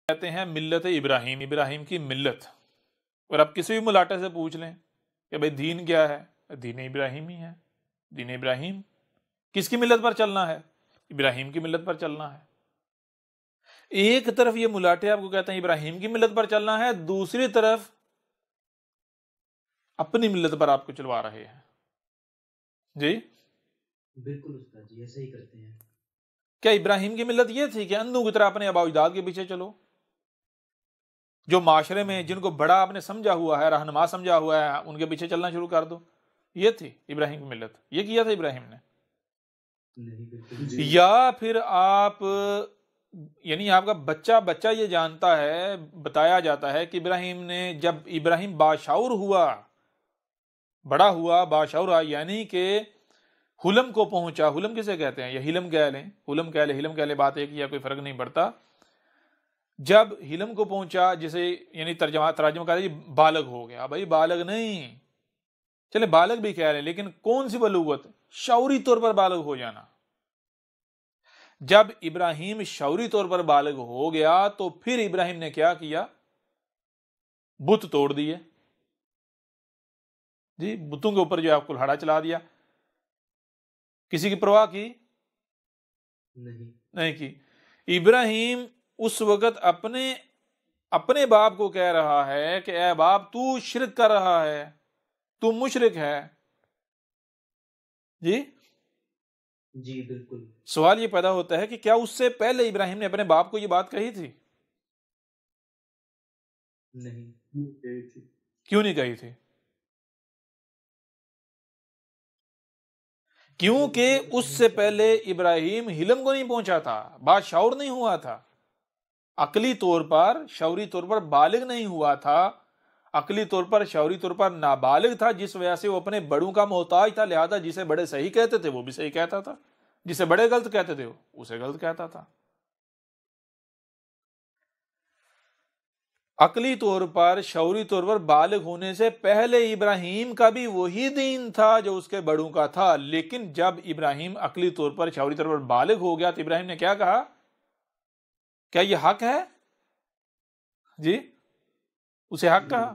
کہتے ہیں ملت ابراہیم، ابراہیم کی ملت. اور آپ کسی بھی ملاٹے سے پوچھ لیں کہ بھئی دین کیا ہے، دین ابراہیم ہی ہے. دین ابراہیم کس کی ملت پر چلنا ہے؟ ابراہیم کی ملت پر چلنا ہے. ایک طرف یہ ملاٹے آپ کو کہتے ہیں ابراہیم کی ملت پر چلنا ہے، دوسری طرف اپنی ملت پر آپ کو چلوا رہے ہیں. جی بالکل استاد جی، ایسا ہی کرتے ہیں. کیا ابراہیم کی ملت یہ تھی کہ اندھوں کی طرح اپنے آباء و اجداد کے پیچھے چلو؟ جو معاشرے میں جن کو بڑا آپ نے سمجھا ہوا ہے، رہنما سمجھا ہوا ہے، ان کے پیچھے چلنا شروع کر دو؟ یہ تھی ابراہیم کی ملت؟ یہ کیا تھا ابراہیم نے؟ نہیں بالکل. یا پھر آپ یعنی آپ کا بچہ یہ جانتا ہے، بتایا جاتا ہے کہ ابراہیم نے جب ابراہیم باشعور ہوا، بڑا ہوا، باشعور ہوا، یعنی کہ حلم کو پہنچا. حلم کسے کہتے ہیں؟ یا حلم کہہ لیں، حلم کہہ لیں، حلم کہہ لیں، بات ایک ہی ہے، کوئی فرق نہیں پڑتا. جب حلم کو پہنچا، جسے یعنی ترجمہ کہہ لیں بالغ ہو گیا. بھائی بالغ نہیں، چلے بالغ بھی کہہ لیں، لیکن کون سی بلوغت؟ شعوری طور پر بالغ ہو جانا. جب ابراہیم شعوری طور پر بالغ ہو گیا تو پھر ابراہیم نے کیا کیا؟ بت توڑ دیے. جی بتوں کے اوپر جو آپ کلہاڑا چلا دیا. کسی کی پرواہ کی؟ نہیں کی. ابراہیم اس وقت اپنے باپ کو کہہ رہا ہے کہ اے باپ تو شرک کر رہا ہے، تو مشرک ہے. جی جی بالکل. سوال یہ پیدا ہوتا ہے کہ کیا اس سے پہلے ابراہیم نے اپنے باپ کو یہ بات کہی تھی؟ نہیں. کیوں نہیں کہی تھی؟ کیونکہ اس سے پہلے ابراہیم حلم کو نہیں پہنچا تھا، باشعور نہیں ہوا تھا، عقلی طور پر شعوری طور پر بالغ نہیں ہوا تھا، عقلی طور پر شعوری طور پر نابالغ تھا، جس وجہ سے وہ اپنے بڑوں کا محتاج تھا. لہذا جسے بڑے صحیح کہتے تھے وہ بھی صحیح کہتا تھا، جسے بڑے غلط کہتے تھے اسے غلط کہتا تھا. عقلی طور پر شعوری طور پر بالغ ہونے سے پہلے ابراہیم کا بھی وہی دین تھا جو اس کے بڑوں کا تھا. لیکن جب ابراہیم عقلی طور پر شعوری طور پر بالغ ہو گیا تو ابراہیم نے کیا کہا؟ کیا یہ حق ہے؟ جی اسے حق کہا.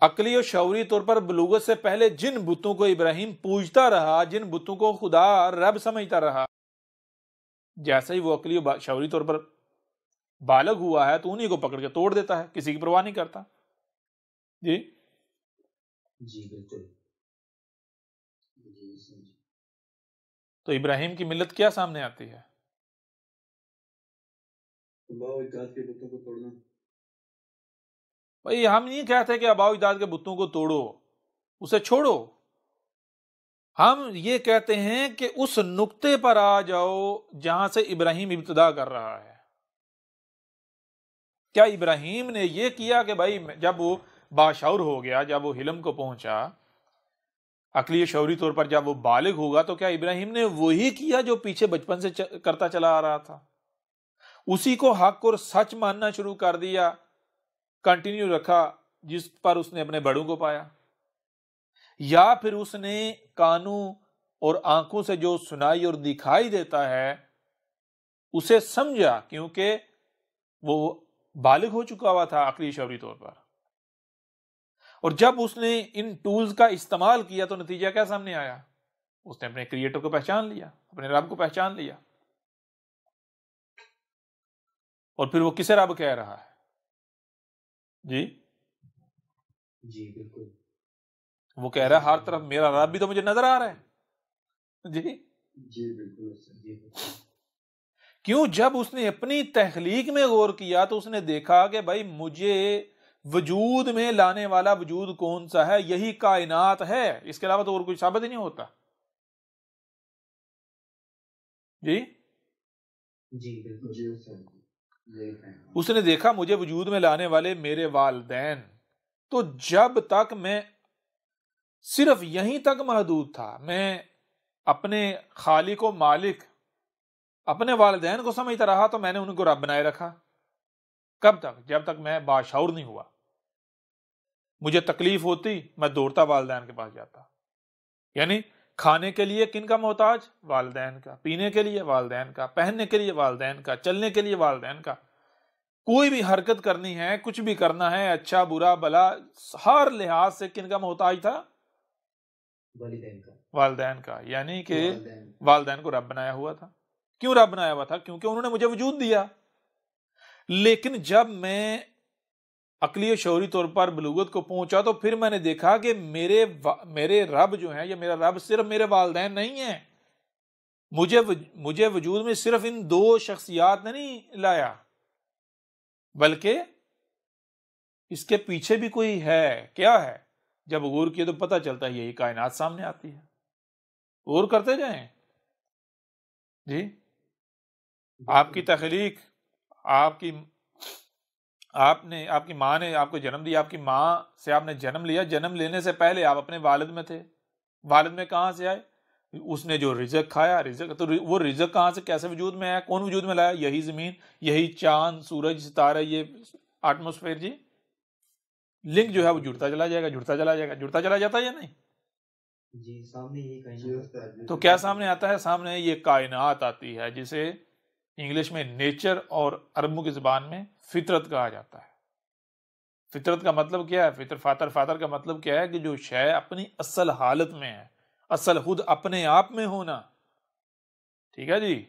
عقلی اور شعوری طور پر بلوغت سے پہلے جن بتوں کو ابراہیم پوجتا رہا، جن بتوں کو خدا رب سمجھتا رہا، جیسے ہی وہ عقلی اور شعوری طور پر بالغ ہوا ہے تو انہی کو پکڑ کے توڑ دیتا ہے، کسی کی پرواہ نہیں کرتا. جی جی بالکل. تو ابراہیم کی ملت کیا سامنے آتی ہے؟ کے بتوں کو توڑنا. بھائی ہم نہیں کہتے کہ آباء و اجداد کے بتوں کو توڑو، اسے چھوڑو. ہم یہ کہتے ہیں کہ اس نقطے پر آ جاؤ جہاں سے ابراہیم ابتدا کر رہا ہے. کیا ابراہیم نے یہ کیا کہ بھائی جب وہ باشعور ہو گیا، جب وہ حلم کو پہنچا، عقلی شعوری طور پر جب وہ بالغ ہوگا، تو کیا ابراہیم نے وہی کیا جو پیچھے بچپن سے کرتا چلا آ رہا تھا؟ اسی کو حق اور سچ ماننا شروع کر دیا، کنٹینیو رکھا، جس پر اس نے اپنے بڑوں کو پایا؟ یا پھر اس نے کانوں اور آنکھوں سے جو سنائی اور دکھائی دیتا ہے اسے سمجھا، کیونکہ وہ بالغ ہو چکا ہوا تھا عقلی شعوری طور پر. اور جب اس نے ان ٹولز کا استعمال کیا تو نتیجہ کیا سامنے آیا؟ اس نے اپنے کریٹر کو پہچان لیا، اپنے رب کو پہچان لیا. اور پھر وہ کسے رب کہہ رہا ہے؟ جی جی بالکل. وہ کہہ رہا ہے ہر طرف میرا رب بھی تو مجھے نظر آ رہا ہے. جی جی بالکل. کیوں؟ جب اس نے اپنی تخلیق میں غور کیا تو اس نے دیکھا کہ بھائی مجھے وجود میں لانے والا وجود کون سا ہے؟ یہی کائنات ہے، اس کے علاوہ تو اور کچھ ثابت ہی نہیں ہوتا. جی جی بالکل. اس نے دیکھا مجھے وجود میں لانے والے میرے والدین. تو جب تک میں صرف یہیں تک محدود تھا، میں اپنے خالق و مالک اپنے والدین کو سمجھتا رہا، تو میں نے ان کو رب بنائے رکھا. کب تک؟ جب تک میں باشعور نہیں ہوا. مجھے تکلیف ہوتی میں دوڑتا والدین کے پاس جاتا. یعنی کھانے کے لیے کن کا محتاج؟ والدین کا. پینے کے لیے والدین کا. پہننے کے لیے والدین کا. چلنے کے لیے والدین کا. کوئی بھی حرکت کرنی ہے، کچھ بھی کرنا ہے، اچھا برا بلا، ہر لحاظ سے کن کا محتاج تھا؟ والدین کا. والدین کا. یعنی کہ والدین والدین کو رب بنایا ہوا تھا. کیوں رب بنایا ہوا تھا؟ کیونکہ انہوں نے مجھے وجود دیا. لیکن جب میں عقلی و شعوری طور پر بلوغت کو پہنچا تو پھر میں نے دیکھا کہ میرے رب جو ہیں، یا میرا رب صرف میرے والدین نہیں ہیں. مجھے وجود میں صرف ان دو شخصیات نے نہیں لایا، بلکہ اس کے پیچھے بھی کوئی ہے. کیا ہے؟ جب غور کیے تو پتہ چلتا ہے یہی کائنات سامنے آتی ہے. غور کرتے جائیں. جی آپ کی تخلیق، آپ کی ماں نے آپ کو جنم دیا. آپ کی ماں سے آپ نے جنم لیا. جنم لینے سے پہلے آپ اپنے والد میں تھے. والد میں کہاں سے آئے؟ اس نے جو رزق کھایا، تو وہ رزق کہاں سے کیسے وجود میں آیا؟ کون وجود میں لایا؟ یہی زمین، یہی چاند، سورج، ستارے، یہ ایٹماسفیئر. جی لنک جو ہے وہ جڑتا چلا جائے گا، جڑتا چلا جائے گا، جڑتا چلا جاتا ہے یا نہیں؟ جی سامنے یہی جی کائنات. استاد جی. تو کیا سامنے آتا ہے؟ سامنے یہ کائنات آتی ہے، جسے انگلش میں نیچر اور عربوں کی زبان میں فطرت کہا جاتا ہے. فطرت کا مطلب کیا ہے؟ فاتر کا مطلب کیا ہے؟ کہ جو شے اپنی اصل حالت میں ہے، اصل خود اپنے آپ میں ہونا. ٹھیک ہے جی.